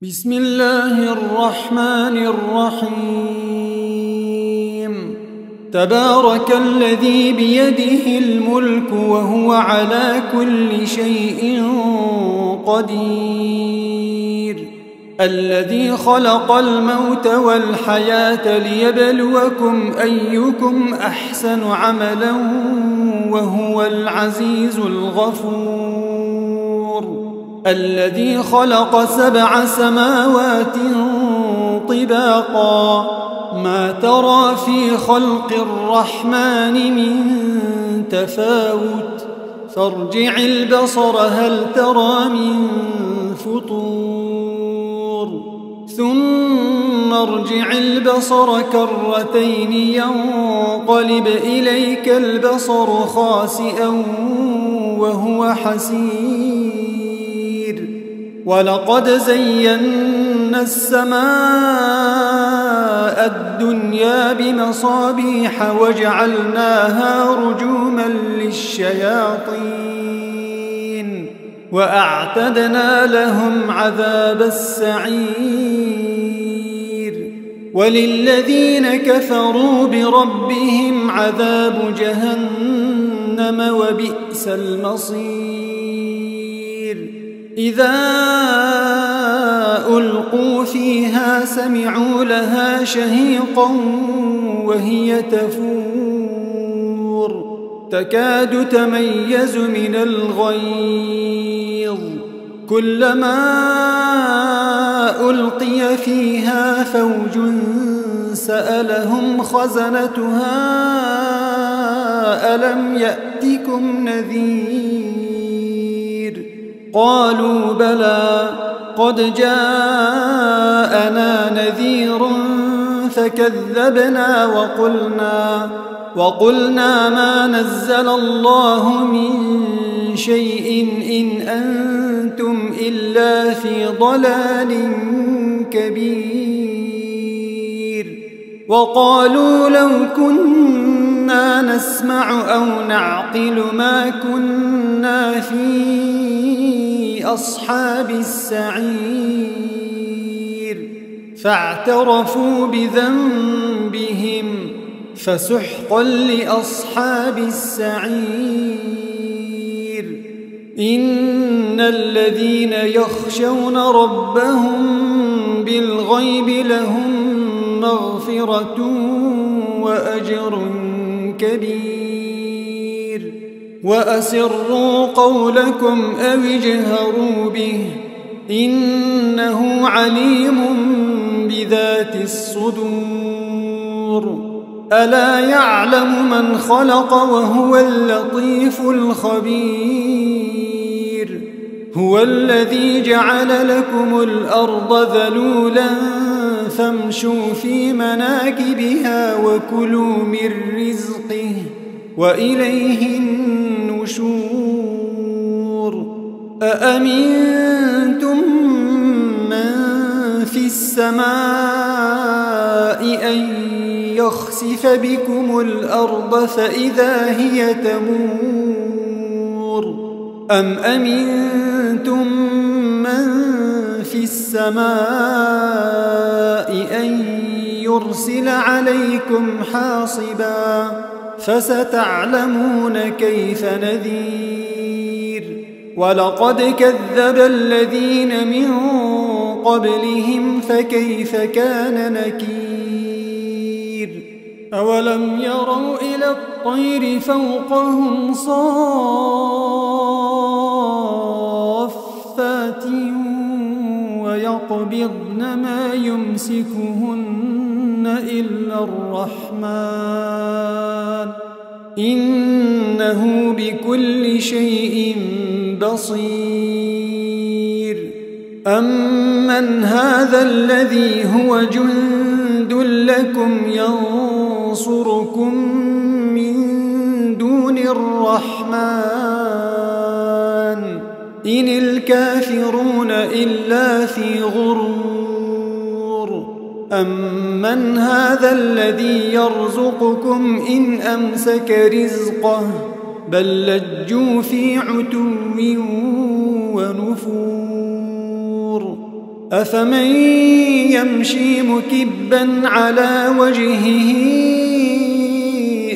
بسم الله الرحمن الرحيم. تبارك الذي بيده الملك وهو على كل شيء قدير، الذي خلق الموت والحياة ليبلوكم أيكم أحسن عملا وهو العزيز الغفور، الذي خلق 7 سماوات طباقا ما ترى في خلق الرحمن من تفاوت فارجع البصر هل ترى من فطور ثم ارجع البصر كرتين ينقلب إليك البصر خاسئا وهو حسير، ولقد زينا السماء الدنيا بمصابيح وجعلناها رجوما للشياطين وأعتدنا لهم عذاب السعير، وللذين كفروا بربهم عذاب جهنم وبئس المصير. إذا ألقوا فيها سمعوا لها شهيقا وهي تفور تكاد تميز من الغيظ، كلما ألقي فيها فوج سألهم خزنتها ألم يأتكم نذير؟ قالوا بلى قد جاءنا نذير فكذبنا وقلنا ما نزل الله من شيء إن أنتم إلا في ضلال كبير، وقالوا لو كنا نسمع أو نعقل ما كنا في أصحاب السعير، فاعترفوا بذنبهم فسحقا لأصحاب السعير. إن الذين يخشون ربهم بالغيب لهم مغفرة وأجر كبير، وأسروا قولكم أو اجهروا به إنه عليم بذات الصدور. ألا يعلم من خلق وهو اللطيف الخبير، هو الذي جعل لكم الأرض ذلولا فامشوا في مناكبها وكلوا من رزقه وإليه النشور. أأمنتم من في السماء أن يخسف بكم الأرض فإذا هي تمور، أم أمنتم من في السماء أن يرسل عليكم حاصبا فستعلمون كيف نذير. ولقد كذب الذين من قبلهم فكيف كان نكير. أولم يروا إلى الطير فوقهم صافات ويقبضن ما يمسكهن إلا الرحمن إنه بكل شيء بصير. أمن هذا الذي هو جند لكم ينصركم من دون الرحمن إن الكافرون إلا في غرور. أمن هذا الذي يرزقكم إن أمسك رزقه بل لجوا في عتو ونفور. أفمن يمشي مكبا على وجهه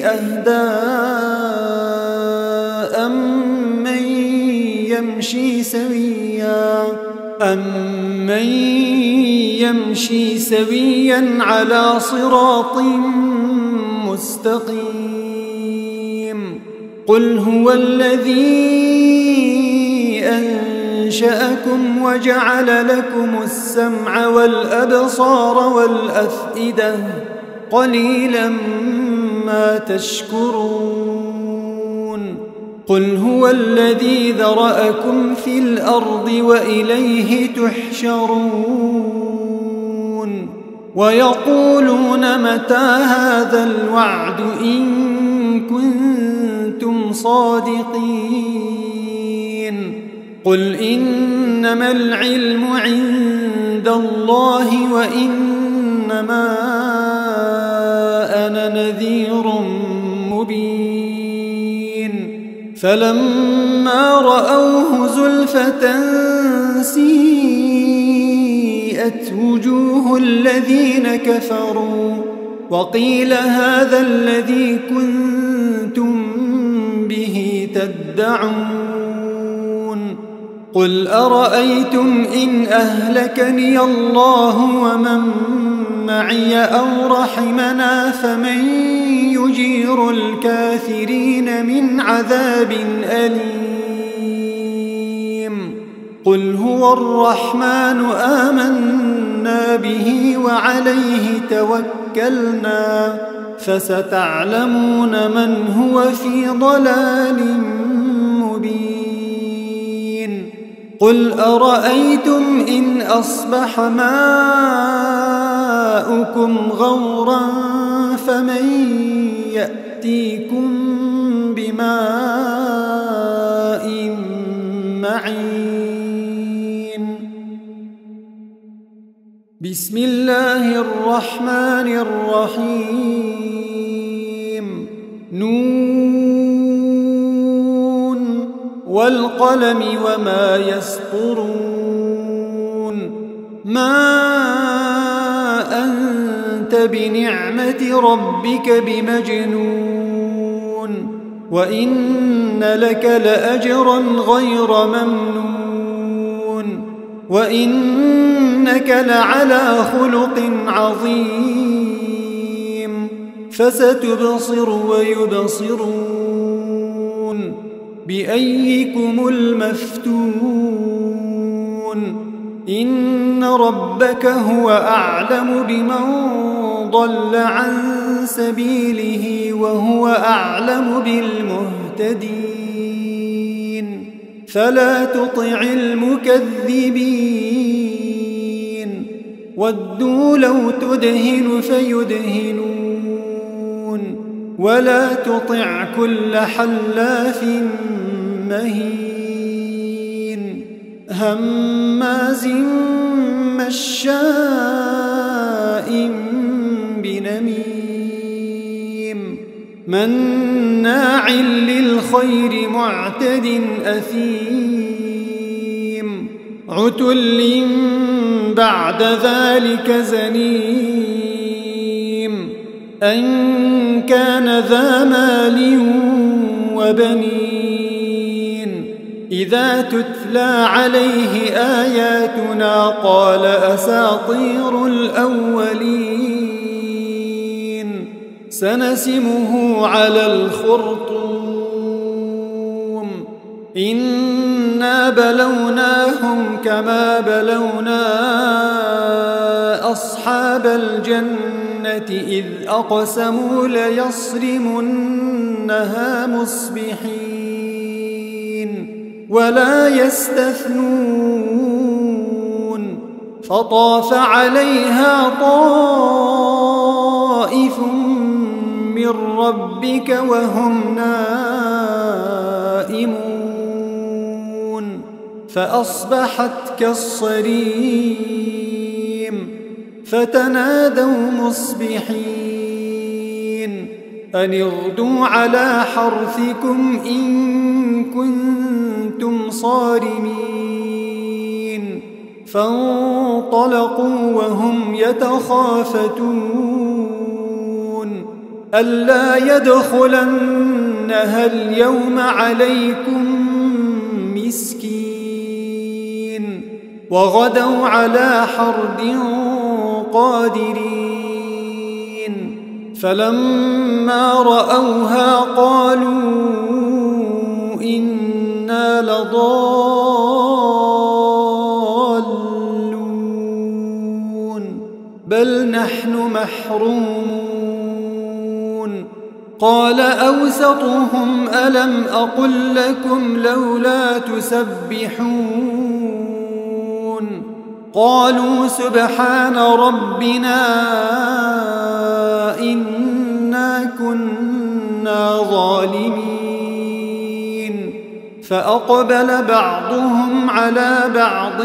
أهدى أمن يمشي سويا على صراط مستقيم قل هو الذي أنشأكم وجعل لكم السمع والأبصار والأفئدة قليلا ما تشكرون قل هو الذي ذرأكم في الأرض وإليه تحشرون ويقولون متى هذا الوعد إن كنتم صادقين قل إنما العلم عند الله وإنما أنا نذير مبين فلما رأوه زلفة سيئت وجوه الذين كفروا وقيل هذا الذي كنتم به تدعون قل أرأيتم إن أهلكني الله ومن معي أو رحمنا فمن يجير الكافرين من عذاب أليم قل هو الرحمن آمنا به وعليه توكلنا فستعلمون من هو في ضلال مبين قل أرأيتم إن أصبح ماؤكم غورا فمن يأتيكم بماء معين بسم الله الرحمن الرحيم نون والقلم وما يسطرون ما أنت بنعمة ربك بمجنون وإن لك لأجرا غير ممنون وإنك لعلى خلق عظيم فستبصر ويبصرون بأيكم المفتون إن ربك هو أعلم بمن ضل عن سبيله وهو أعلم بالمهتدين فلا تطع المكذبين ودوا لو تدهن فيدهنون ولا تطع كل حلاف مهين هماز مشاء بنميم مناع للخير معتد أثيم عتل بعد ذلك زنيم أن كان ذا مال وبنين إذا تتلى عليه آياتنا قال أساطير الأولين سنسمه على الخرطوم إنا بلوناهم كما بلونا أصحاب الجنة إذ أقسموا ليصرمنها مصبحين ولا يستثنون فطاف عليها طائف من ربك وهم نائمون فأصبحت كالصريم فتنادوا مصبحين أن اغدوا على حرثكم إن كنتم صارمين فانطلقوا وهم يتخافتون ألا يدخلنها اليوم عليكم مسكين وغدوا على حرد قادرين فلما رأوها قالوا إنا لضالون بل نحن محرومون قال أوسطهم ألم أقل لكم لولا تسبحون قالوا سبحان ربنا إنا كنا ظالمين فأقبل بعضهم على بعض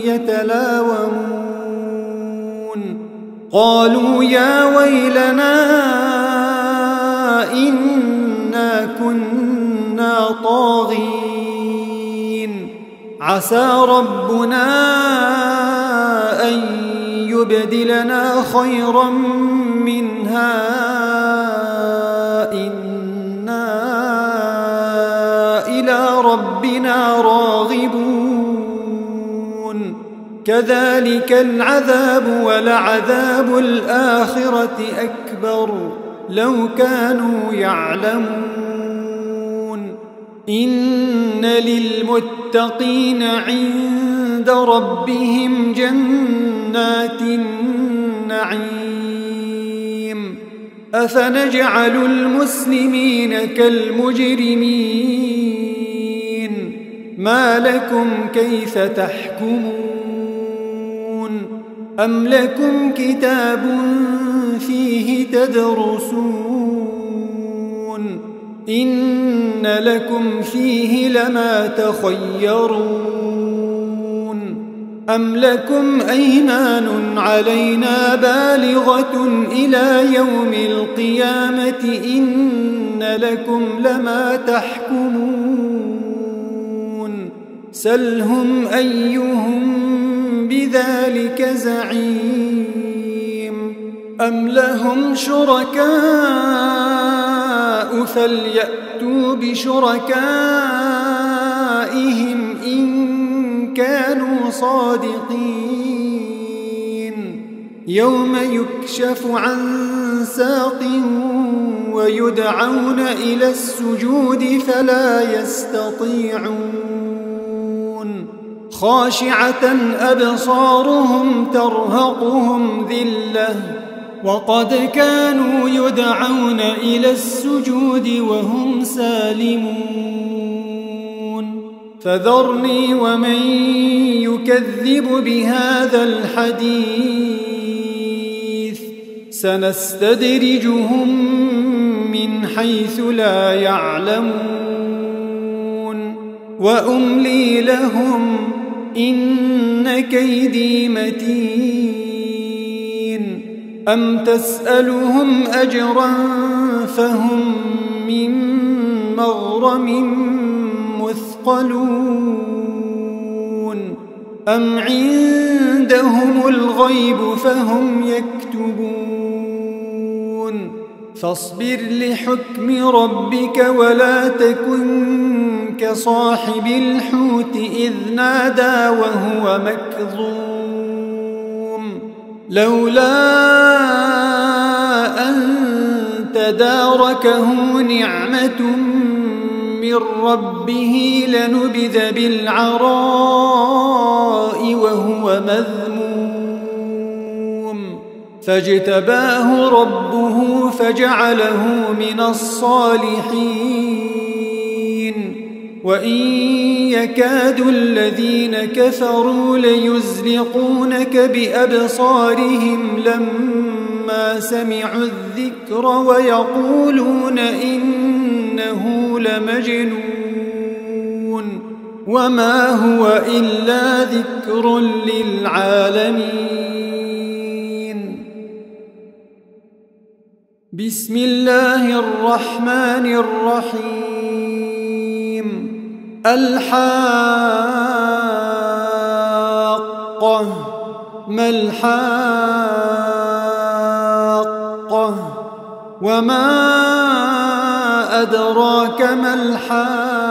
يتلاومون قالوا يا ويلنا إنا كنا طاغين عسى ربنا أن يبدلنا خيرا منها إنا إلى ربنا راغبون كذلك العذاب ولعذاب الآخرة أكبر لو كانوا يعلمون إن للمتقين عند ربهم جنات النعيم أفنجعل المسلمين كالمجرمين ما لكم كيف تحكمون أم لكم كتاب فيه تدرسون إن لكم فيه لما تخيرون أم لكم أيمان علينا بالغة إلى يوم القيامة إن لكم لما تحكمون سلهم أيهم بذلك زعيم أم لهم شركاء فليأتوا بشركائهم إن كانوا صادقين يوم يكشف عن ساق ويدعون إلى السجود فلا يستطيعون خاشعة أبصارهم ترهقهم ذلة وقد كانوا يدعون إلى السجود وهم سالمون فذرني ومن يكذب بهذا الحديث سنستدرجهم من حيث لا يعلمون وأملي لهم إن كيدي متين أم تسألهم أجرا فهم من مغرم مثقلون أم عندهم الغيب فهم يكتبون فاصبر لحكم ربك ولا تكن كصاحب الحوت إذ نادى وهو مكظوم لولا أن تداركه نعمة من ربه لنبذ بالعراء وهو مذموم فاجتباه ربه فجعله من الصالحين وإن يكاد الذين كفروا ليزلقونك بأبصارهم لما سمعوا الذكر ويقولون إنه لمجنون وما هو إلا ذكر للعالمين بسم الله الرحمن الرحيم الحاقة ما الحاقة وما أدراك ما الحاقة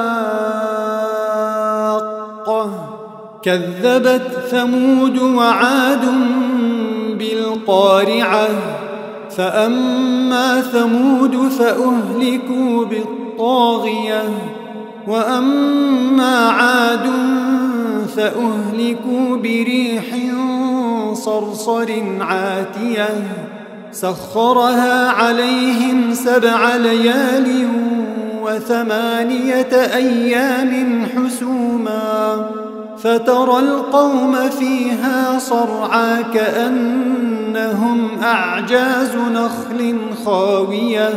كذبت ثمود وعاد بالقارعة فأما ثمود فأهلكوا بالطاغية وأما عاد فأهلكوا بريح صرصر عاتية سخرها عليهم 7 ليال و8 أيام حسوما فترى القوم فيها صرعى كأنهم أعجاز نخل خاوية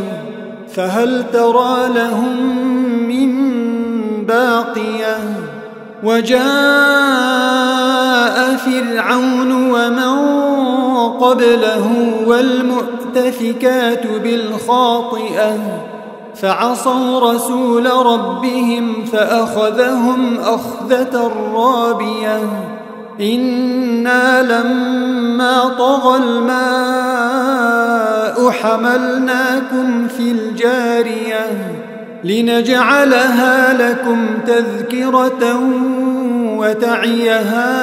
فهل ترى لهم من باقية وجاء فرعون ومن قبله والمؤتفكات بالخاطئة فعصوا رسول ربهم فأخذهم أخذة رابية إنا لما طغى الماء حملناكم في الجارية لنجعلها لكم تذكرة وتعيها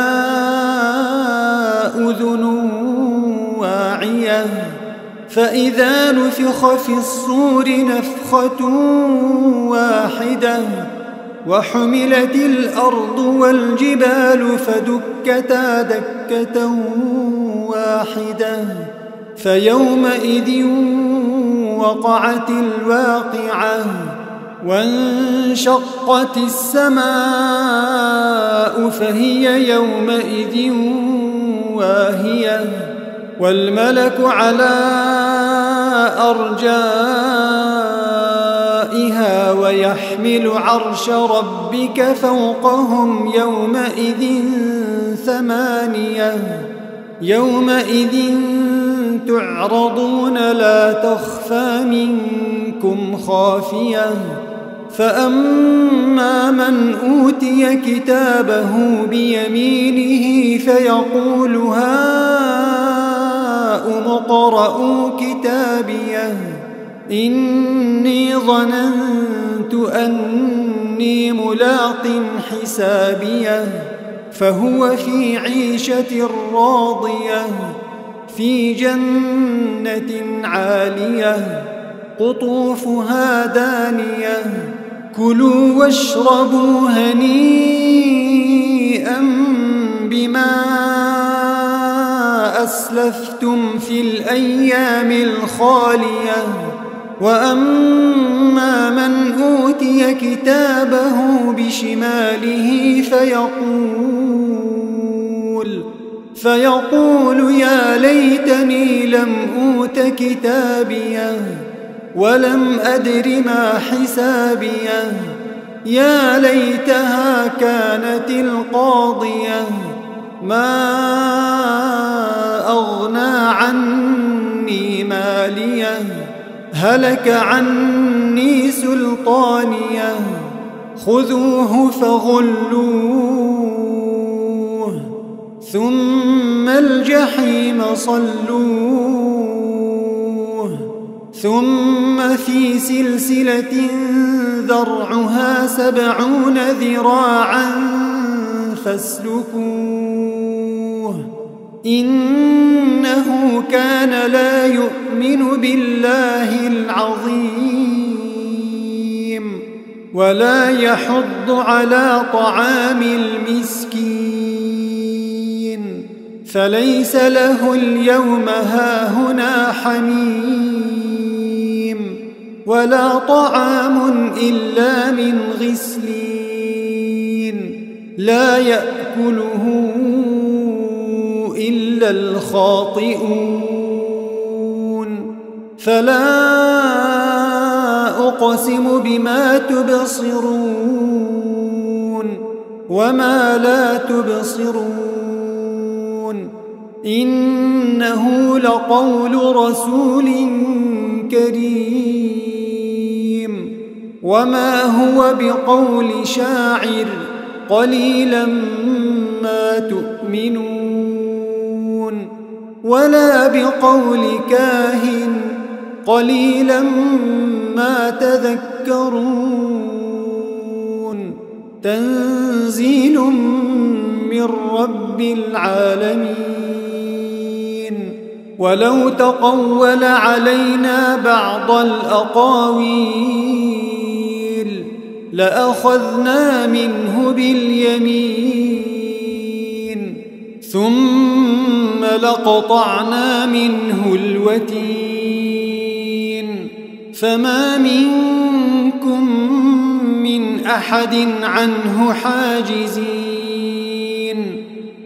أذن واعية فإذا نفخ في الصور نفخة واحدة وحملت الأرض والجبال فدكتا دكة واحدة فيومئذ وقعت الواقعة وانشقت السماء فهي يومئذ واهية والملك على أرجائها ويحمل عرش ربك فوقهم يومئذ 8 يومئذ تعرضون لا تخفى منكم خافية فأما من أوتي كتابه بيمينه فيقول هاؤم اقرءوا كتابيه إني ظننت أني ملاق حسابيه فهو في عيشة راضية في جنة عالية قطوفها دانية كلوا واشربوا هنيئا بما أسلفتم في الأيام الخالية وأما من أوتي كتابه بشماله فيقول يا ليتني لم أوت كتابيه ولم أدر ما حسابيه يا ليتها كانت القاضية ما أغنى عني ماليه هلك عني سلطانيه خذوه فغلوه ثم الجحيم صلوه ثم في سلسلة ذرعها 70 ذراعا فاسلكوه إنه كان لا يؤمن بالله العظيم ولا يحض على طعام المسكين فليس له اليوم هاهنا حميم ولا طعام إلا من غسلين لا يأكله إلا الخاطئون فلا أقسم بما تبصرون وما لا تبصرون إنه لقول رسول كريم وما هو بقول شاعر قليلا ما تؤمنون ولا بقول كاهن قليلا ما تذكرون تنزيل من رب العالمين ولو تقول علينا بعض الأقاويل لأخذنا منه باليمين ثم لقطعنا منه الوتين فما منكم من أحد عنه حاجزين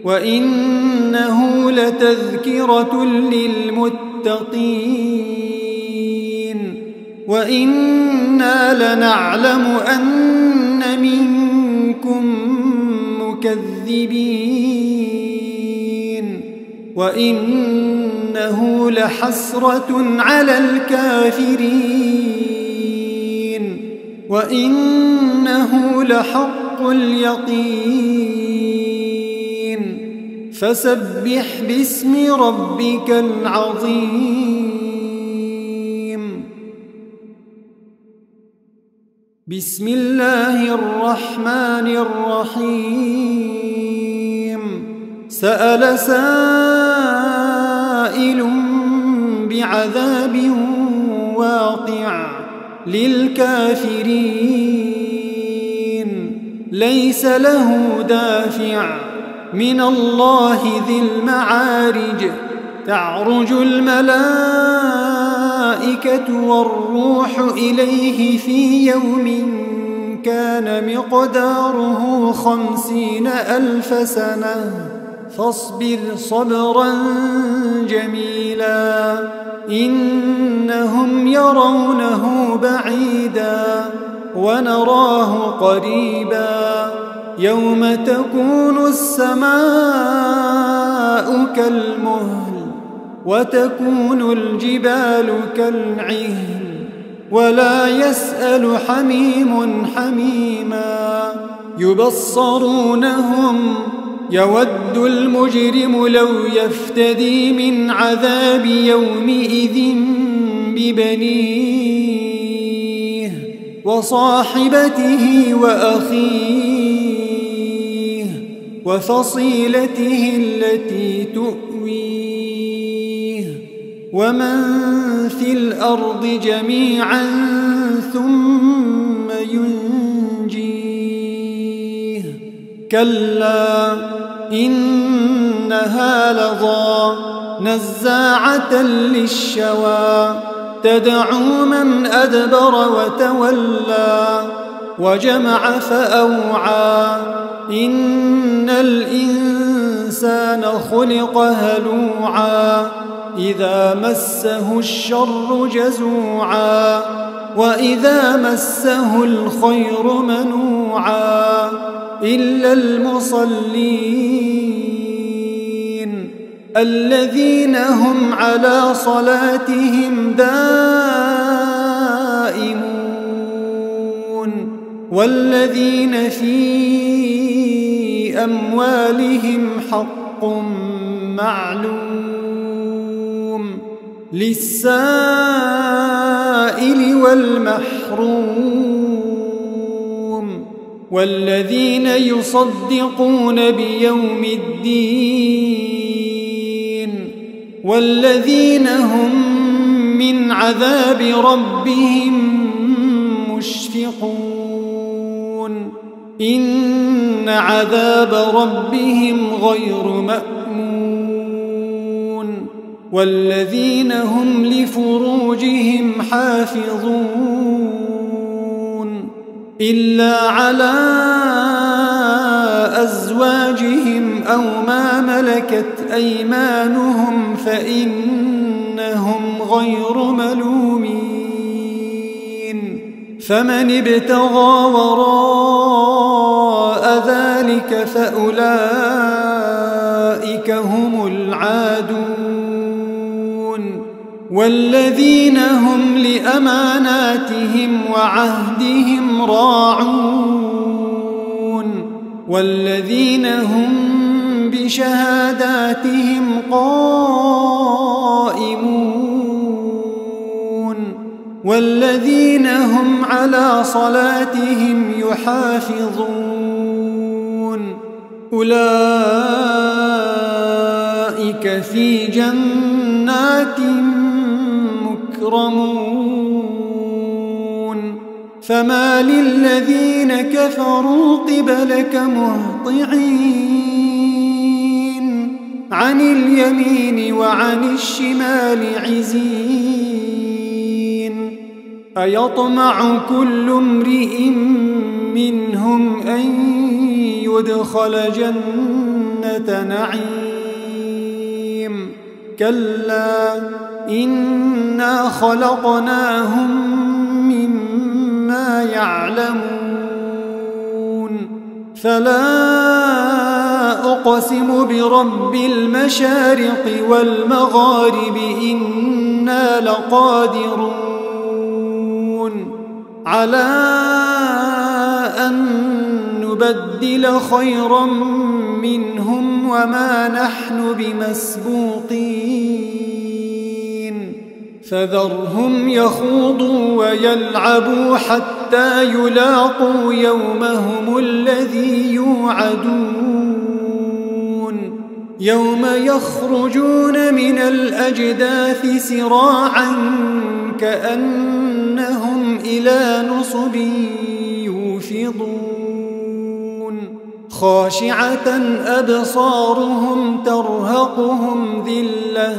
وإنه لتذكرة للمتقين وإنا لنعلم أن منكم مكذبين وإنه لحسرة على الكافرين وإنه لحق اليقين فسبح باسم ربك العظيم بسم الله الرحمن الرحيم سأل سائل بعذاب واقع للكافرين ليس له دافع من الله ذي المعارج تعرج الملائكة والروح إليه في يوم كان مقداره 50,000 سنة فاصبر صبرا جميلا إنهم يرونه بعيدا ونراه قريبا يوم تكون السماء كالمهل وتكون الجبال كالعهن ولا يسأل حميم حميما يبصرونهم يود المجرم لو يفتدي من عذاب يومئذ ببنيه وصاحبته وأخيه وفصيلته التي تؤويه ومن في الأرض جميعا ثم ينجيه كلا إنها لظى نزاعة للشوى تدعو من أدبر وتولى وجمع فأوعى إن الإنسان خلق هلوعا إذا مسه الشر جزوعا وإذا مسه الخير منوعا إلا المصلين الذين هم على صلاتهم دائمون والذين في أموالهم حق معلوم للسائل والمحروم والذين يصدقون بيوم الدين والذين هم من عذاب ربهم مشفقون إن عذاب ربهم غير مأمون والذين هم لفروجهم حافظون إلا على أزواجهم أو ما ملكت أيمانهم فإنهم غير ملومين فمن ابتغى وراء ذلك فأولئك هم العادون والذين هم لأماناتهم وعهدهم راعون والذين هم بشهاداتهم قائمون والذين هم على صلاتهم يحافظون أولئك في جنات مكرمون فما للذين كفروا قبلك مهطعين عن اليمين وعن الشمال عزين أيطمع كل امرئ منهم أن يدخل جنة نعيم كلا إنا خلقناهم مما يعلمون فلا أقسم برب المشارق والمغارب إنا لقادرون على أن نبدل خيرا منهم وما نحن بمسبوقين فذرهم يخوضوا ويلعبوا حتى يلاقوا يومهم الذي يوعدون يوم يخرجون من الأجداث سراعا كأنهم إلى نصب يوفضون خاشعة أبصارهم ترهقهم ذلة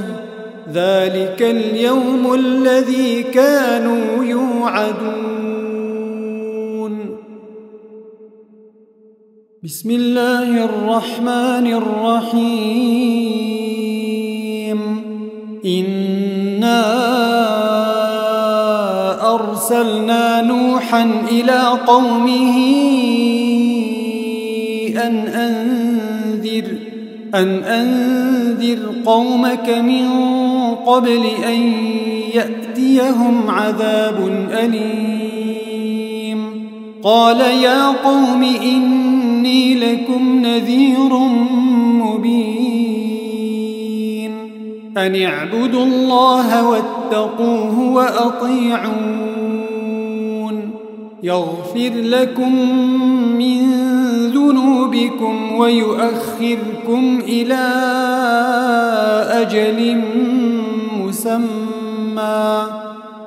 ذلك اليوم الذي كانوا يوعدون بسم الله الرحمن الرحيم إنا أرسلنا نوحا إلى قومه أن أنذر قومك من قبل أن يأتيهم عذاب أليم قال يا قوم إني لكم نذير مبين أن اعبدوا الله واتقوه وأطيعون يغفر لكم من ذنوبكم ويؤخركم إلى أجل مسمى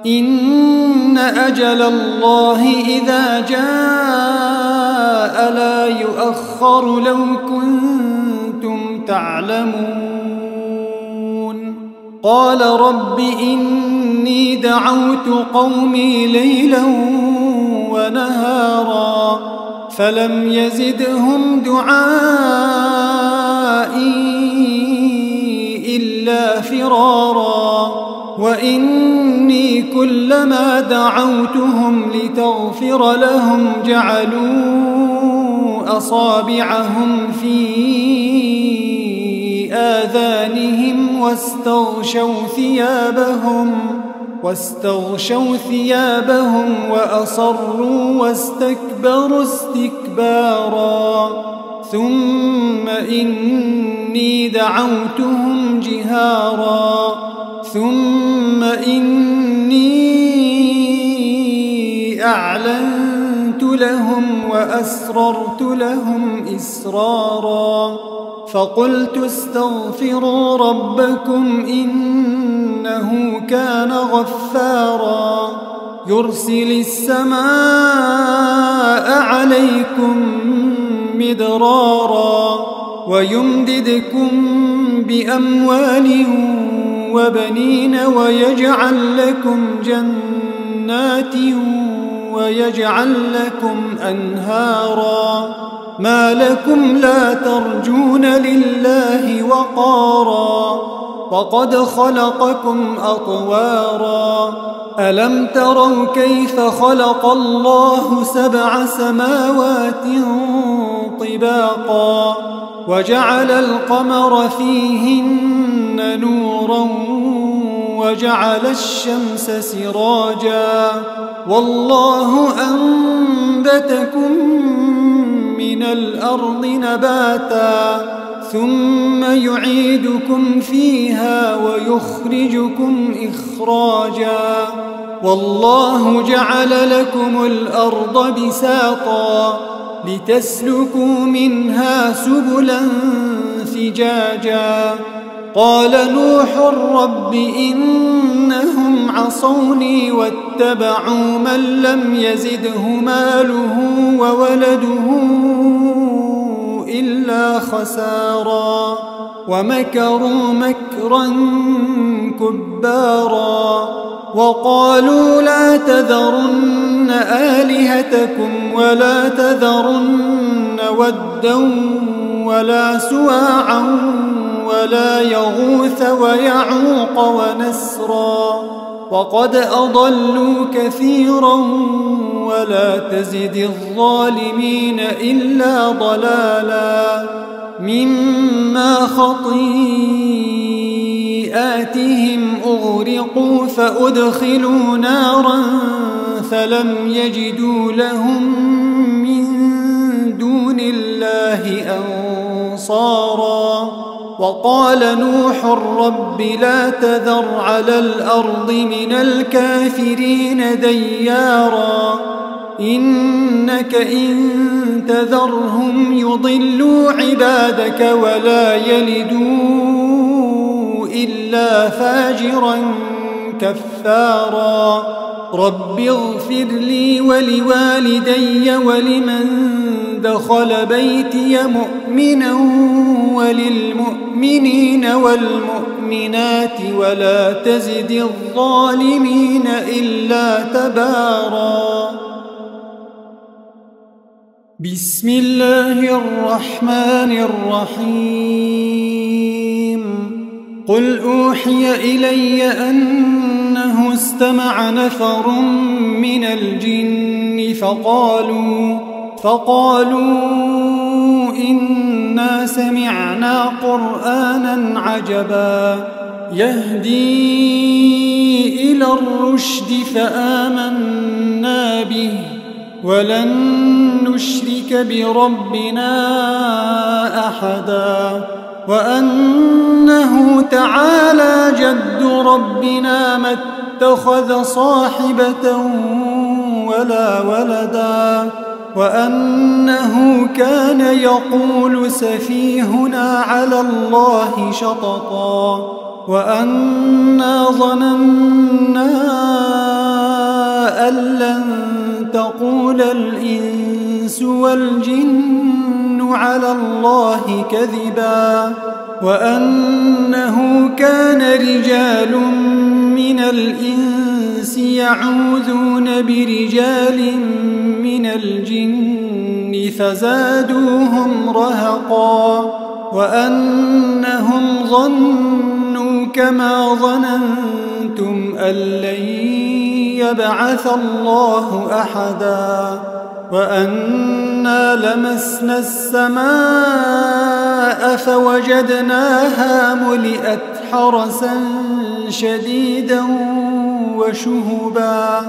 إن أجل الله إذا جاء لا يؤخر لو كنتم تعلمون قال رب إني دعوت قومي ليلا ونهارا فلم يزدهم دعائي إلا فرارا وإني كلما دعوتهم لتغفر لهم جعلوا أصابعهم في آذانهم واستغشوا ثيابهم وأصروا واستكبروا استكبارا ثم إني دعوتهم جهارا ثم إني أعلنت لهم وأسررت لهم إسرارا فقلت استغفروا ربكم إنه كان غفارا يرسل السماء عليكم مدرارا ويمددكم بأموال وبنين ويجعل لكم جنات ويجعل لكم أنهارا ما لكم لا ترجون لله وقارا وقد خلقكم أطوارا ألم تروا كيف خلق الله 7 سماوات طباقا وجعل القمر فيهن نورا وجعل الشمس سراجا والله أنبتكم من الأرض نباتا ثم يعيدكم فيها ويخرجكم إخراجا والله جعل لكم الأرض بساطا لتسلكوا منها سبلا فجاجا قال نوح رب إنهم عصوني واتبعوا من لم يزده ماله وولده إلا خسارا ومكروا مكرا كبارا وقالوا لا تذرن آلهتكم ولا تذرن ودا ولا سواعا ولا يغوث ويعوق ونسرا وقد أضلوا كثيرا ولا تزد الظالمين إلا ضلالا مما خطيئاتهم أغرقوا فأدخلوا نارا فلم يجدوا لهم من دون الله أنصارا وقال نوح رب لا تذر على الأرض من الكافرين ديارا إنك إن تذرهم يضلوا عبادك ولا يلدوا إلا فاجرا كفارا رب اغفر لي ولوالدي ولمن دخل بيتي مؤمنا وللمؤمنين والمؤمنات ولا تزد الظالمين إلا تبارا بسم الله الرحمن الرحيم قل أوحي إلي أنه استمع نفر من الجن فقالوا إنا سمعنا قرآنا عجبا يهدي إلى الرشد فآمنا به ولن نشرك بربنا أحدا وأنه تعالى جد ربنا ما اتخذ صاحبة ولا ولدا وأنه كان يقول سفيهنا على الله شططا وأنا ظننا أن لن تقول الإنس والجن على الله كذبا وأنه كان رجال من الإنس يعوذون برجال من الجن فزادوهم رهقا وأنهم ظنوا كما ظننتم أن لن يبعث الله أحدا وأنا لمسنا السماء فوجدناها ملئت حرسا شديدا وشهبا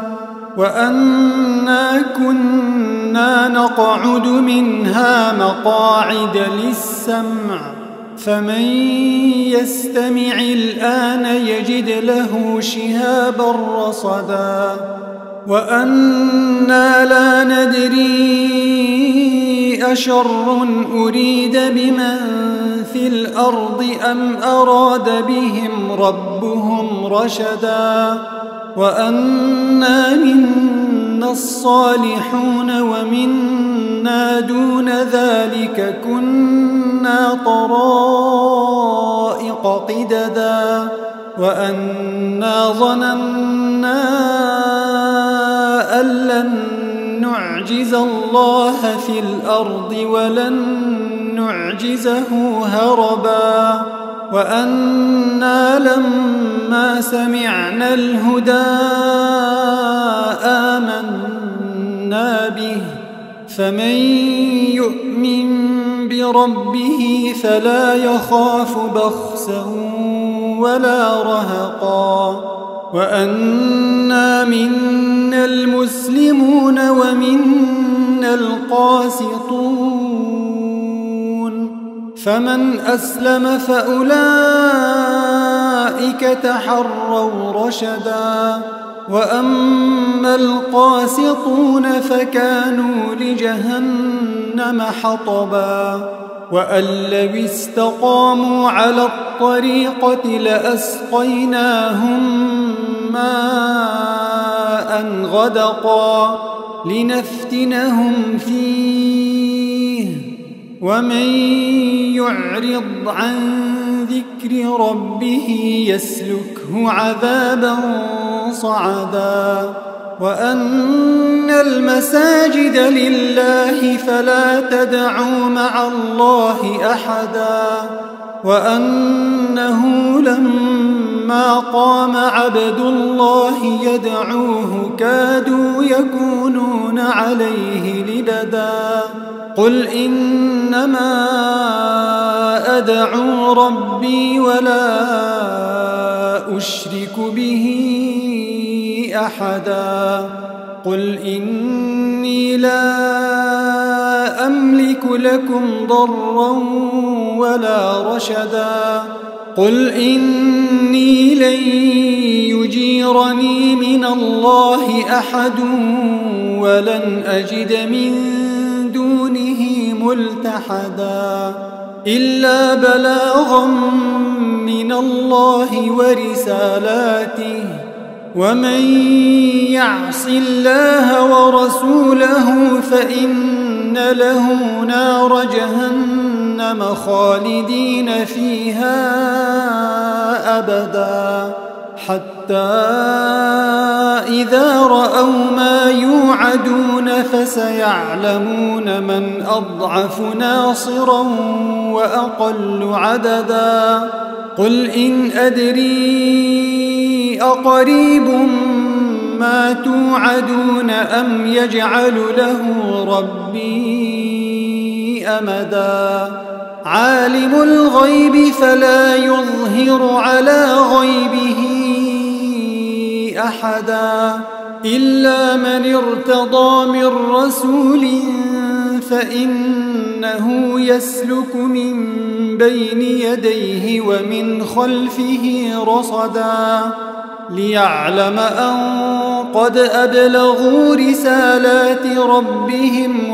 وأنا كنا نقعد منها مقاعد للسمع فمن يستمع الآن يجد له شهابا رصدا وأنا لا ندري أشر أريد بمن في الأرض أم أراد بهم ربهم رشدا وأنا منا الصالحون ومنا دون ذلك كنا طرائق قددا وأنا ظننا أن لن نعجز الله في الأرض ولن نعجزه هربا وأنا لما سمعنا الهدى آمنا به فمن يؤمن بربه فلا يخاف بخسا ولا رهقا وأنا منا المسلمون ومنا القاسطون فمن أسلم فأولئك تحروا رشدا وأما القاسطون فكانوا لجهنم حطبا وأن لو استقاموا على الطريقة لأسقيناهم ماء غدقا لنفتنهم فيه ومن يعرض عن ذكر ربه يسلكه عذابا صعدا وأن المساجد لله فلا تدعوا مع الله أحدا وأنه لما قام عبد الله يدعوه كادوا يكونون عليه لبدا قل إنما أدعو ربي ولا أشرك به أحدا قل إني لا أملك لكم ضرا ولا رشدا قل إني لن يجيرني من الله أحد ولن أجد من دونه ملتحدا إلا بلاغا من الله ورسالاته ومن يعص الله ورسوله فإن له نار جهنم خالدين فيها أبدا حتى إذا رأوا ما يوعدون فسيعلمون من أضعف ناصرا وأقل عددا قل إن أدري أقريب ما توعدون أم يجعل له ربي أمدا عالم الغيب فلا يظهر على غيبه أحدا إلا من ارتضى من رسول فإنه يسلك من بين يديه ومن خلفه رصدا ليعلم أن قد أبلغوا رسالات ربهم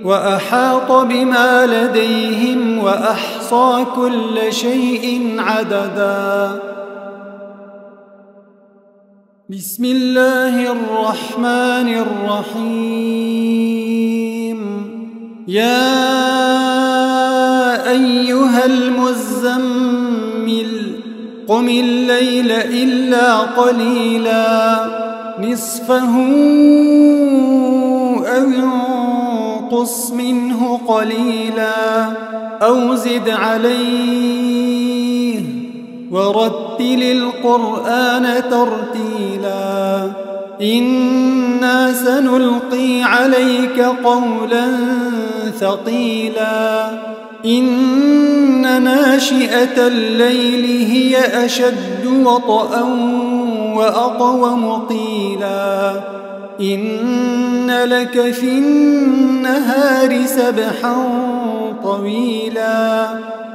وأحاط بما لديهم وأحصى كل شيء عددا بسم الله الرحمن الرحيم يا أيها المزمل قم الليل إلا قليلا نصفه أو انقص منه قليلا أو زد عليه ورتل القرآن ترتيلا إنا سنلقي عليك قولا ثقيلا إن ناشئة الليل هي أشد وطئا وأقوم قيلا إن لك في النهار سبحا طويلا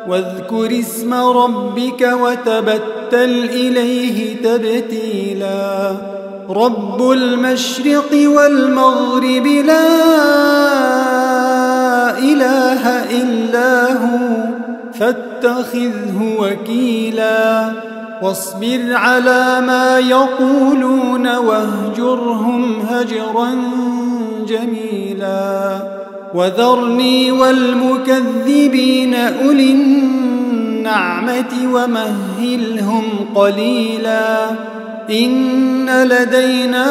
واذكر اسم ربك وتبتل إليه تبتيلا رب المشرق والمغرب لا إله إلا هو فاتخذه وكيلا واصبر على ما يقولون واهجرهم هجرا جميلا وذرني والمكذبين أولي النعمة ومهلهم قليلا إن لدينا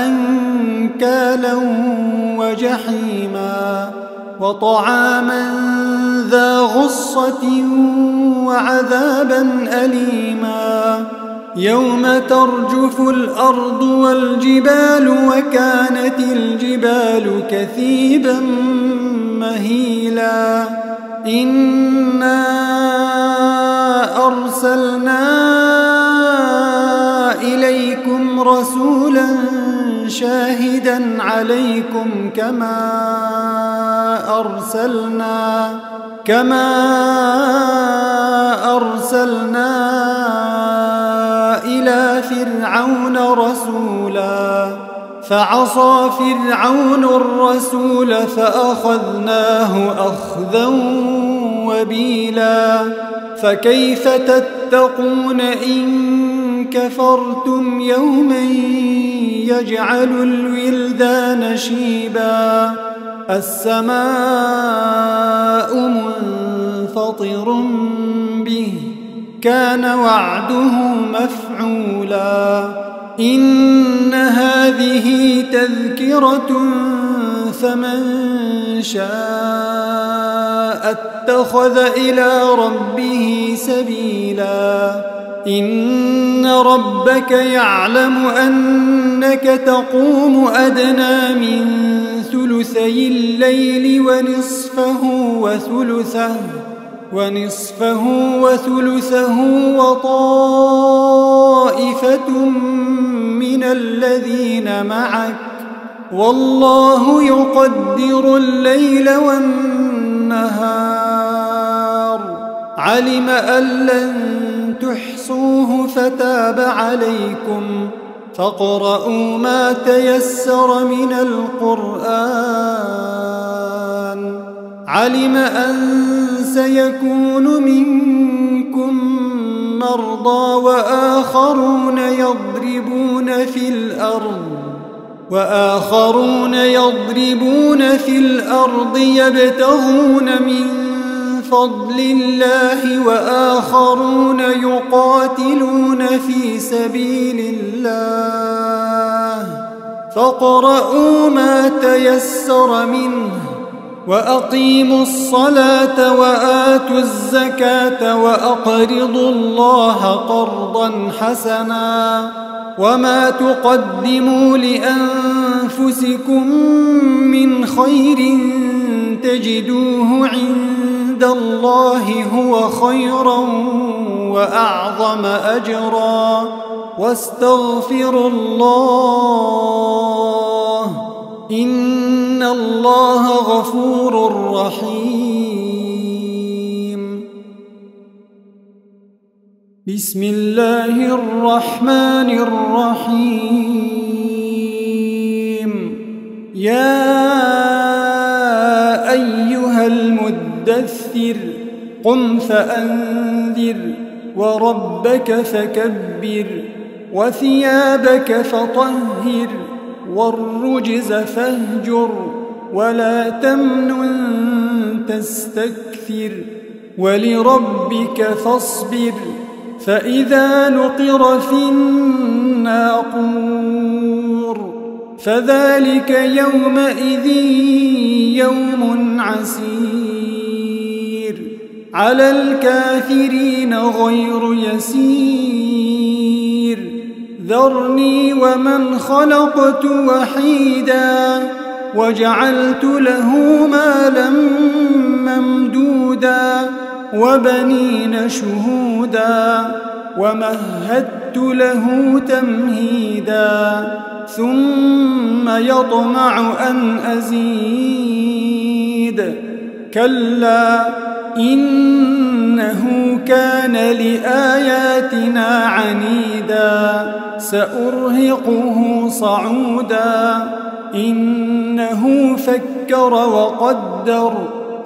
أنكالا وجحيما وطعاما ذا غصة وعذابا أليما يوم ترجف الأرض والجبال وكانت الجبال كثيبا مهيلا إنا أرسلنا إليكم رسولا شاهدا عليكم كما أرسلنا فرعون رسولا فعصى فرعون الرسول فأخذناه أخذا وبيلا فكيف تتقون إن كفرتم يوما يجعل الولدان شيبا السماء منفطر به كان وعده مفعولا إن هذه تذكرة فمن شاء اتخذ إلى ربه سبيلا إن ربك يعلم أنك تقوم أدنى من ثلثي الليل ونصفه وثلثه وطائفة من الذين معك والله يقدر الليل والنهار علم أن لن تحصوه فتاب عليكم فاقرؤوا ما تيسر من القرآن علم أن سيكون منكم مرضى وآخرون يضربون في الأرض يبتغون من فضل الله وآخرون يقاتلون في سبيل الله فاقرؤوا ما تيسر منه وأقيموا الصلاة وآتوا الزكاة وأقرضوا الله قرضا حسنا وما تقدموا لأنفسكم من خير تجدوه عند الله هو خيرا وأعظم أجرا واستغفروا الله إن الله غفور رحيم بسم الله الرحمن الرحيم يا أيها المدثر قم فأنذر وربك فكبر وثيابك فطهر والرجز فاهجر ولا تمنن تستكثر ولربك فاصبر فإذا نقر في الناقور فذلك يومئذ يوم عسير على الكافرين غير يسير ذرني ومن خلقت وحيدا وجعلت له مالا ممدودا وبنين شهودا ومهدت له تمهيدا ثم يطمع أن أزيد كلا إنه كان لآياتنا عنيدا سأرهقه صعودا إنه فكر وقدر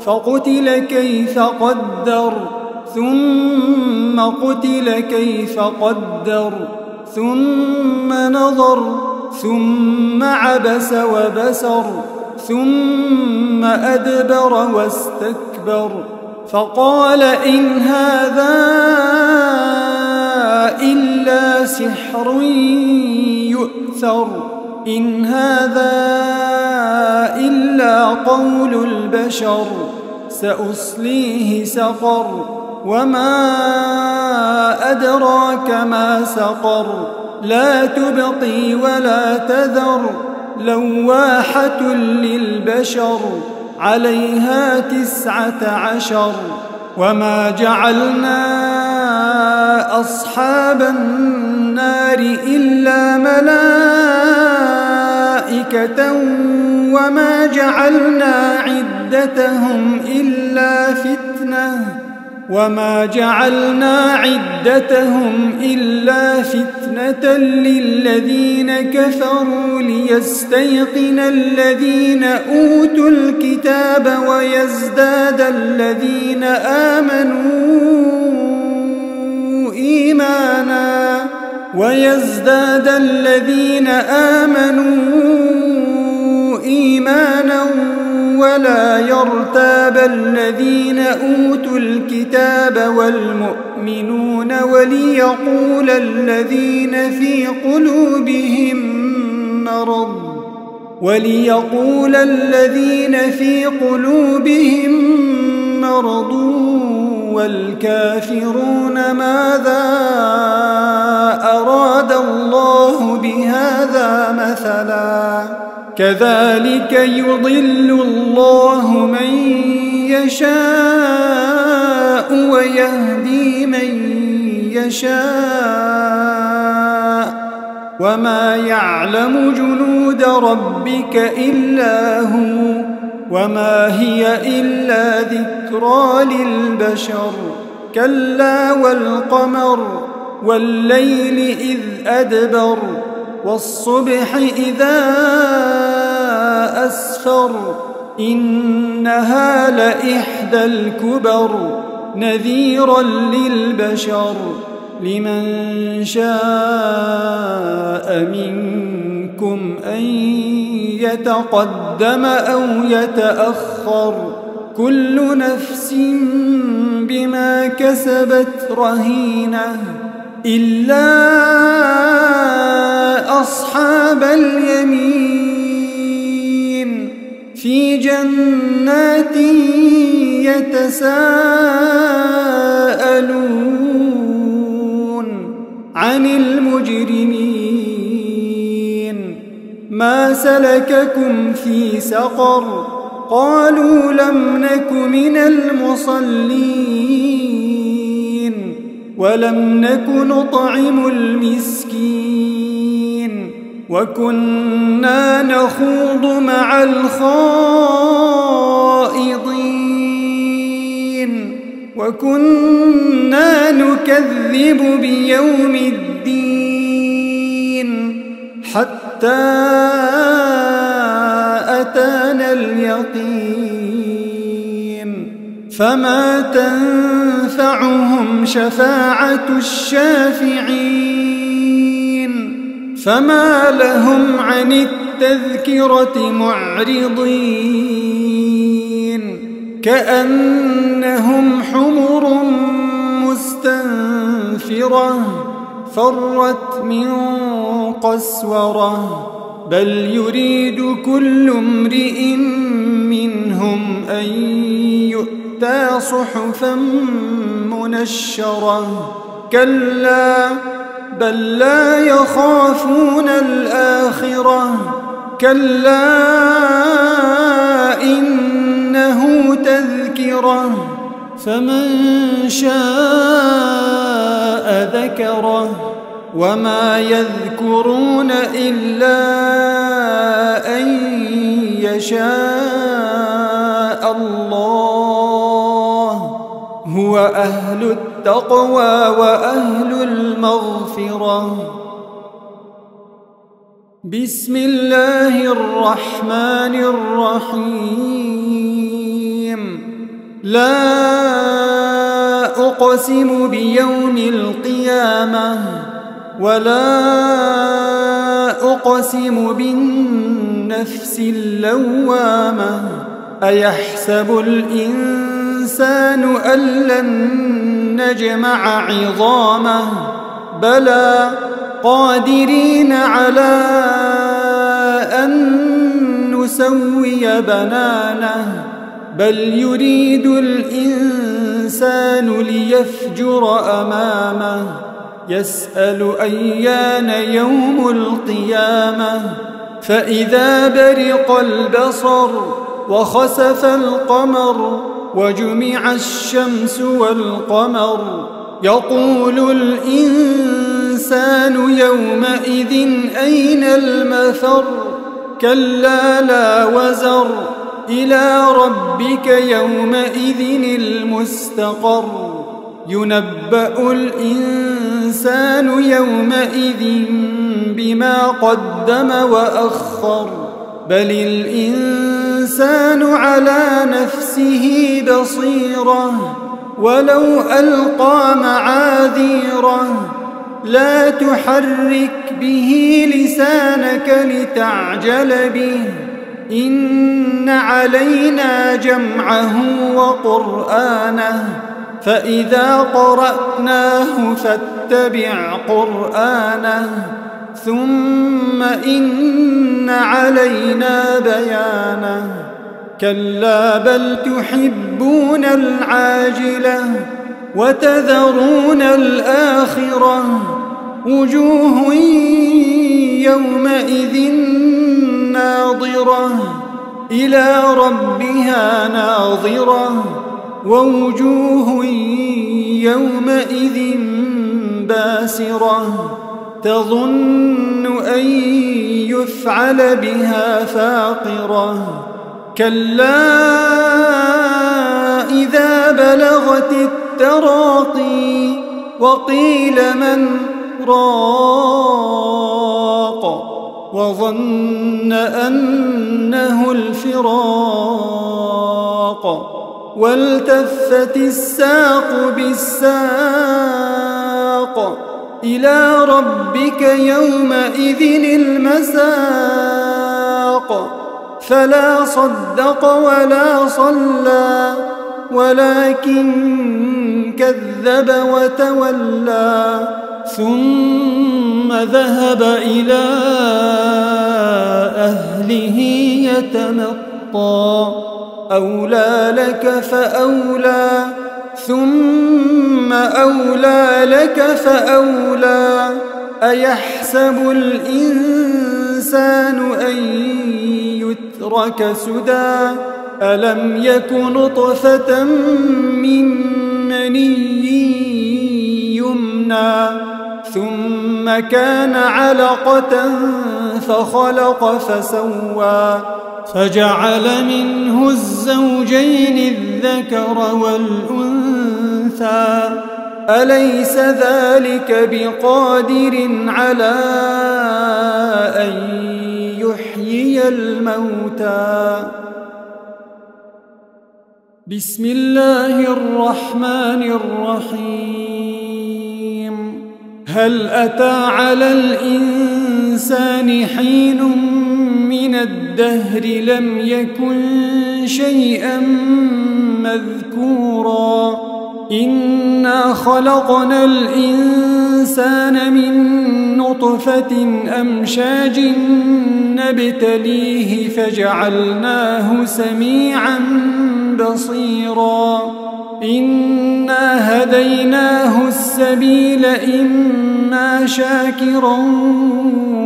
فقتل كيف قدر ثم قتل كيف قدر ثم نظر ثم عبس وبسر ثم أدبر واستكبر فقال إن هذا إلا سحر يؤثر إن هذا إلا قول البشر سأصليه سقر وما أدراك ما سقر لا تبقي ولا تذر لواحة للبشر عليها 19 وما جعلنا أصحاب النار إلا ملائكة وما جعلنا عدتهم إلا فتنة وما جعلنا عدتهم إلا فتنة للذين كفروا ليستيقن الذين أوتوا الكتاب ويزداد الذين آمنوا إيمانا ولا يرتاب الذين أوتوا الكتاب والمؤمنون وليقول الذين في قلوبهم مرض والكافرون ماذا أراد الله بهذا مثلا كذلك يضل الله من يشاء ويهدي من يشاء وما يعلم جنود ربك إلا هو وما هي إلا ذكرى للبشر كلا والقمر والليل إذ أدبر والصبح إذا أسفر إنها لإحدى الكبر نذيرا للبشر لمن شاء منكم أن يتقدم أو يتأخر كل نفس بما كسبت رهينة إلا أصحاب اليمين في جنات يتساءلون عن المجرمين ما سلككم في سقر قالوا لم نك من المصلين ولم نك نطعم المسكين وكنا نخوض مع الخائضين وكنا نكذب بيوم الدين حتى أتانا اليقين فما تنفعهم شفاعة الشافعين فما لهم عن التذكرة معرضين كأنهم حمر مستنفرة فرت من قسورة بل يريد كل امرئ منهم أن يؤتى صحفا منشرة كلا بل لا يخافون الآخرة كلا إنه تذكرة فمن شاء ذكره وما يذكرون إلا أن يشاء الله هو أهل التقوى وأهل المغفرة بسم الله الرحمن الرحيم لا أقسم بيوم القيامة ولا أقسم بالنفس اللوامة أيحسب الإنسان أن لن نجمع عظامه بلى قادرين على أن نسوي بنانه بل يريد الإنسان ليفجر أمامه يسأل أيان يوم القيامة فإذا برق البصر وخسف القمر وجمع الشمس والقمر يقول الإنسان يومئذ أين المفر كلا لا وزر إلى ربك يومئذ المستقر ينبأ الإنسان يومئذ بما قدم وأخر بل الإنسان على نفسه بصيرة ولو ألقى معاذيره لا تحرك به لسانك لتعجل به إن علينا جمعه وقرآنه فإذا قرأناه فاتبع قرآنه ثم إن علينا بيانه كلا بل تحبون العاجلة وتذرون الآخرة وجوه يومئذ ناظرة إلى ربها ناظرة ووجوه يومئذ باسرة تظن أن يفعل بها فاقرة كلا إذا بلغت التراقي وقيل من راق وظن أنه الفراق والتفت الساق بالساق إلى ربك يومئذ المساق فلا صدق ولا صلى ولكن كذب وتولى ثم ذهب إلى أهله يتمطى أولى لك فأولى ثم أولى لك فأولى أيحسب الإنسان أن يترك سدى ألم يك نطفة من مني يمنى ثم كان علقة فخلق فسوى فجعل منه الزوجين الذكر والأنثى أليس ذلك بقادر على أن يحيي الموتى بسم الله الرحمن الرحيم هل أتى على الإنسان حين من الدهر لم يكن شيئا مذكورا إنا خلقنا الإنسان من نطفة أمشاج نبتليه فجعلناه سميعا بصيرا إنا هديناه السبيل إما شاكرا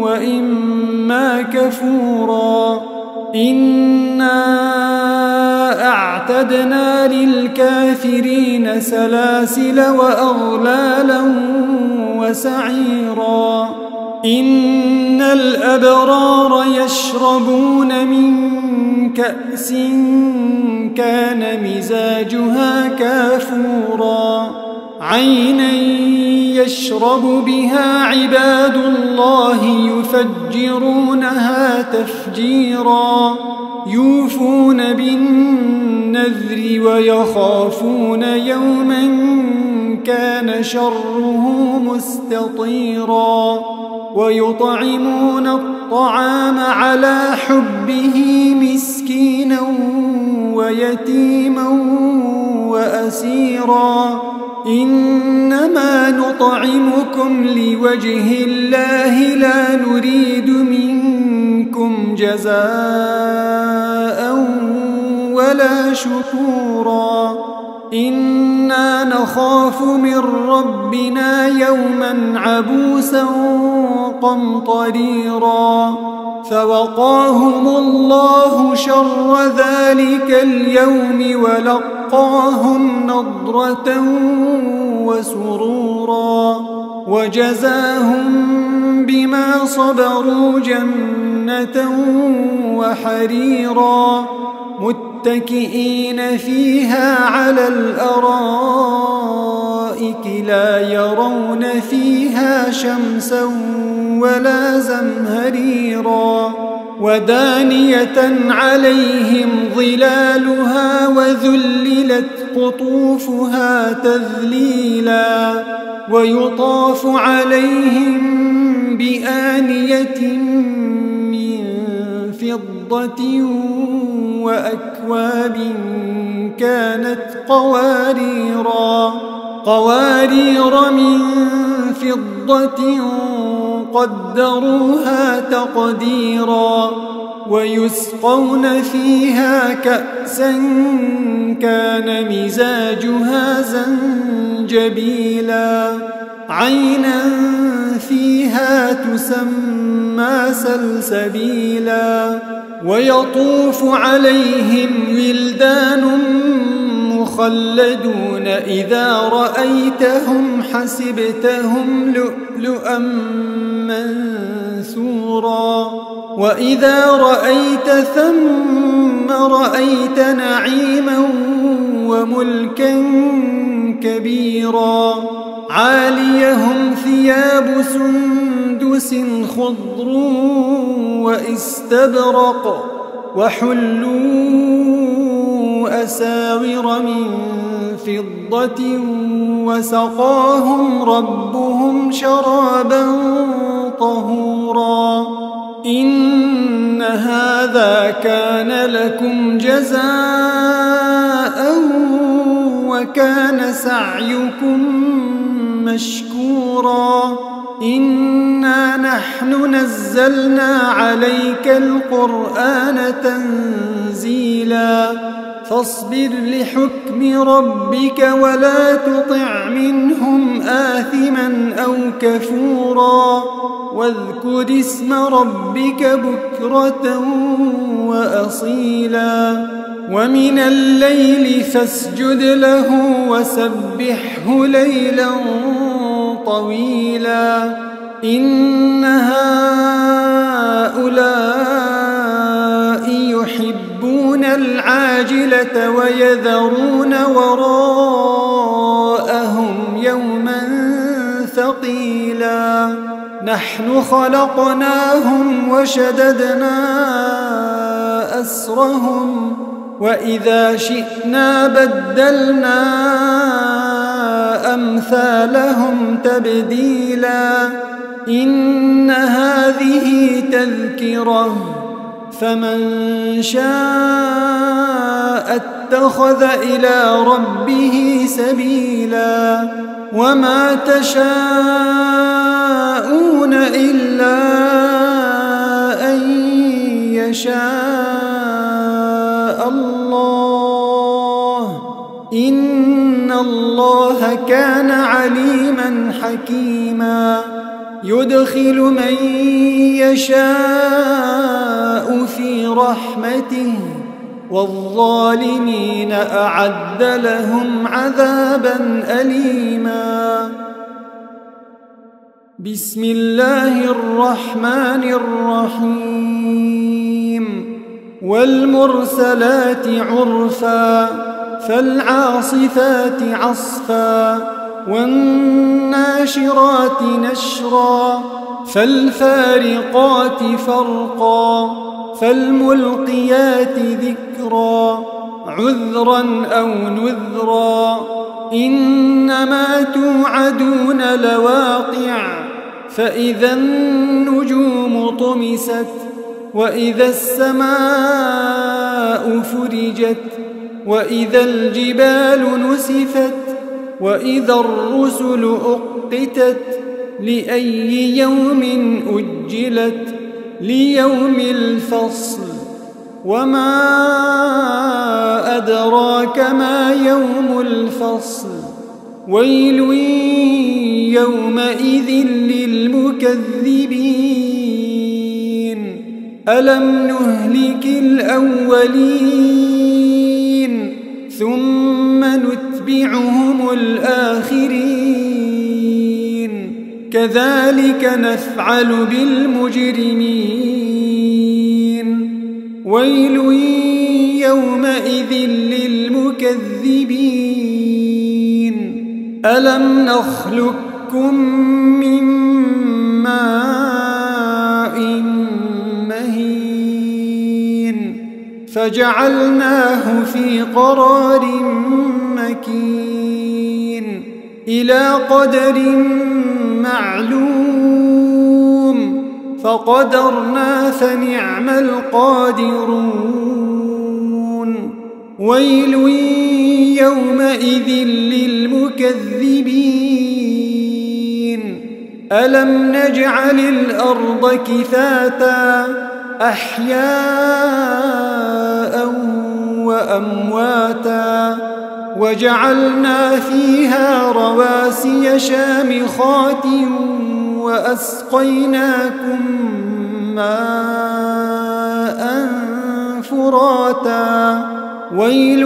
وإما كفورا إنا أعتدنا للكافرين سلاسل وأغلالا وسعيرا إن الأبرار يشربون من كأس كان مزاجها كافورا عينا يشرب بها عباد الله يفجرونها تفجيرا يوفون بالنذر ويخافون يوما كان شره مستطيرا ويطعمون الطعام على حبه مسكينا ويتيما وأسيرا إنما نطعمكم لوجه الله لا نريد منكم جزاء ولا شكورا إنا نخاف من ربنا يوما عبوسا قمطريرا فوقاهم الله شر ذلك اليوم ولقاهم نضرة وسرورا وجزاهم بما صبروا جنة وحريرا متكئين فيها على الأرائك لا يرون فيها شمسا ولا زمهريرا ودانية عليهم ظلالها وذللت قطوفها تذليلا ويطاف عليهم بآنية من فضة وأكواب كانت قوارير من فضة قدروها تقديرا ويسقون فيها كأسا كان مزاجها زنجبيلا عينا فيها تسمى سلسبيلا ويطوف عليهم ولدان مخلدون إذا رأيتهم حسبتهم لؤلؤا منثورا وإذا رأيت ثم رأيت نعيما وملكا كبيرا عاليهم ثياب سندس خضر واستبرق وحلوا أساور من فضة وسقاهم ربهم شرابا طهورا إن هذا كان لكم جزاء وكان سعيكم مشكورا إنا نحن نزلنا عليك القرآن تنزيلا فاصبر لحكم ربك ولا تطع منهم آثما أو كفورا واذكر اسم ربك بكرة وأصيلا ومن الليل فاسجد له وسبحه ليلا طويلا إن هؤلاء يحبون العاجلة ويذرون وراءهم يوما ثقيلا نحن خلقناهم وشددنا أسرهم وإذا شئنا بدلنا أمثالهم تبديلا إن هذه تذكرة فمن شاء اتخذ إلى ربه سبيلا وما تشاءون إلا أن يشاء الله إن الله كان عليما حكيما يدخل من يشاء في رحمته والظالمين أعد لهم عذابا أليما بسم الله الرحمن الرحيم والمرسلات عرفا فالعاصفات عصفا والناشرات نشرا فالفارقات فرقا فالملقيات ذكرا عذرا أو نذرا إنما توعدون لواقع فإذا النجوم طمست وإذا السماء فرجت وإذا الجبال نسفت وإذا الرسل أقتت لأي يوم أجلت ليوم الفصل وما أدراك ما يوم الفصل ويل يومئذ للمكذبين ألم نهلك الأولين ثم نتبعهم الآخرين كذلك نفعل بالمجرمين ويل يومئذ للمكذبين ألم نخلقكم من ماء مهين فجعلناه في قرار مكين إلى قدر معلوم فقدرنا فنعم القادرون ويل يومئذ للمكذبين ألم نجعل الأرض كفاتا أحياء وأمواتا وجعلنا فيها رواسي شامخات وأسقيناكم ماء فراتا ويل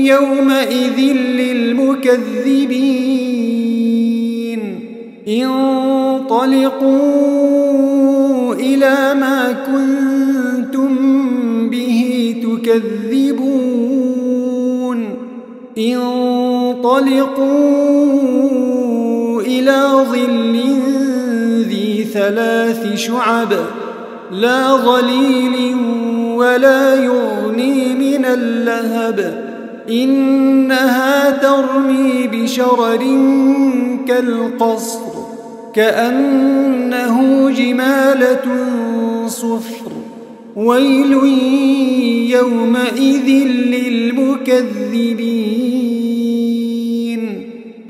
يومئذ للمكذبين انطلقوا إلى ما كنتم به تكذبون انطلقوا إلى ظل ذي 3 شعب لا ظليل ولا يغني من اللهب إنها ترمي بشرر كالقصر كأنه جمالة صفر ويل يومئذ للمكذبين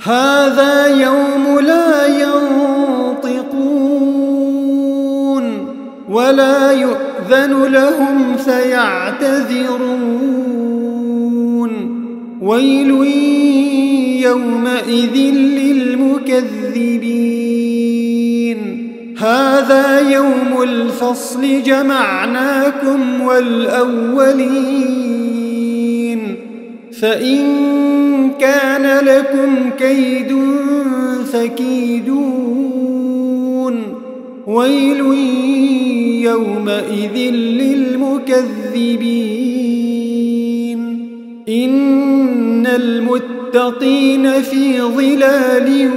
هذا يوم لا ينطقون ولا يؤذن لهم فيعتذرون ويل يومئذ للمكذبين هذا يوم الفصل جمعناكم والأولين فإن كان لكم كيد فكيدون ويل يومئذ للمكذبين إن المتقين في ظلال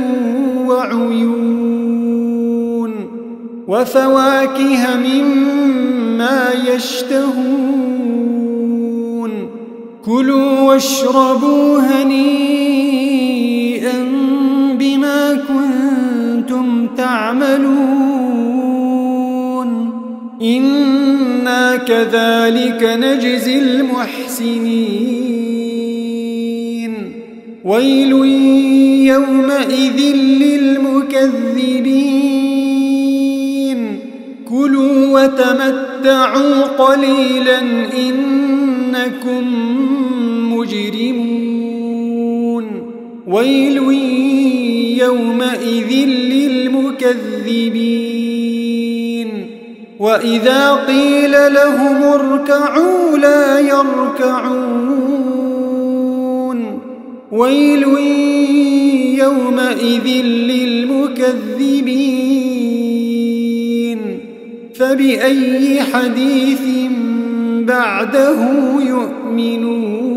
وعيون وفواكه مما يشتهون كلوا واشربوا هنيئا بما كنتم تعملون إنا كذلك نجزي المحسنين ويل يومئذ للمكذبين كلوا وتمتعوا قليلا إنكم مجرمون ويل يومئذ للمكذبين وإذا قيل لهم اركعوا لا يركعون ويل يومئذ للمكذبين فبأي حديث بعده يؤمنون